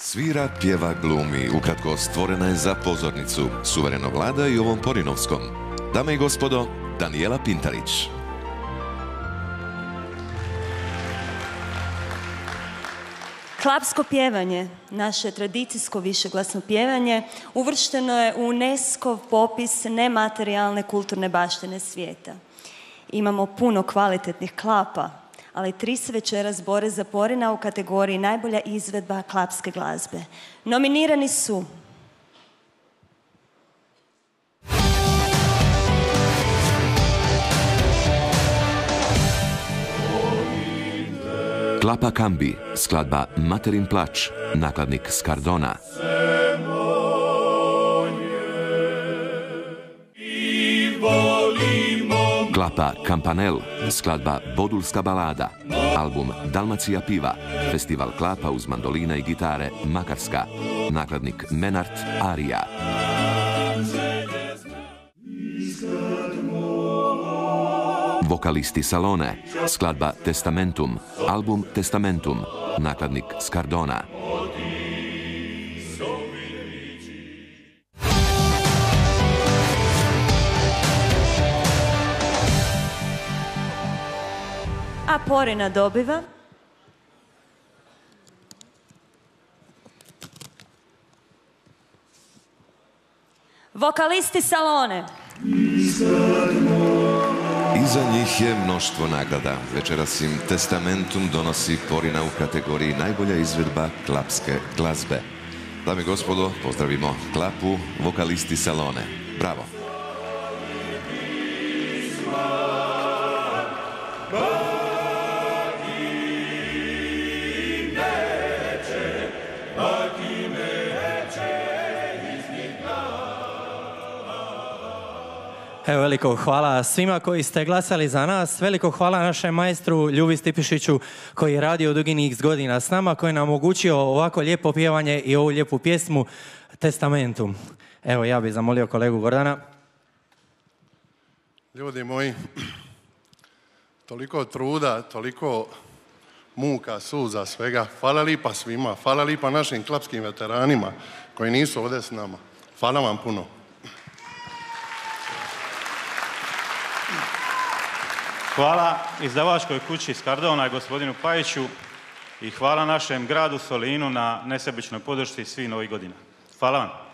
Svira, pjeva, glumi, ukratko stvorena je za pozornicu, suvereno vlada i ovom Porinovskom. Dame i gospodo, Danijela Pintarić. Klapsko pjevanje, naše tradicijsko višeglasno pjevanje, uvršteno je u UNESCO popis nematerijalne kulturne baštine svijeta. Imamo puno kvalitetnih klapa, ali 3 se večeras bore za Porina u kategoriji najbolja izvedba klapske glazbe. Nominirani su Klapa Kambi, skladba Materin plač, nakladnik Skardona. Klapa Kampanel, skladba Bodulska balada, album Dalmacija piva, festival klapa uz mandolina i gitare Makarska, nakladnik Menart Arija. Vokalisti Salone, skladba Testamentum, album Testamentum, nakladnik Skardona. A Porina dobiva vokalisti Salone. Iza njih je mnoštvo nagrada. Večeras im Testamentum donosi Porina u kategoriji najbolja izvedba klapske glazbe. Dame i gospodo, pozdravimo klapu vokalisti Salone. Bravo! Evo, veliko hvala svima koji ste glasali za nas. Veliko hvala našem majstru Ljubi Stipišiću koji je radio dugi niz godina s nama, koji nam omogućio ovako lijepo pjevanje i ovu lijepu pjesmu Testamentum. Evo, ja bih zamolio kolegu Gordana. Ljudi moji, toliko truda, toliko muka, suza, svega. Hvala lipa svima, hvala lipa našim klapskim veteranima koji nisu ovdje s nama. Hvala vam puno. Hvala izdavačkoj kući Skardona, gospodinu Pajiću, i hvala našem gradu Solinu na nesebičnoj podršci svih ovih godina. Hvala vam.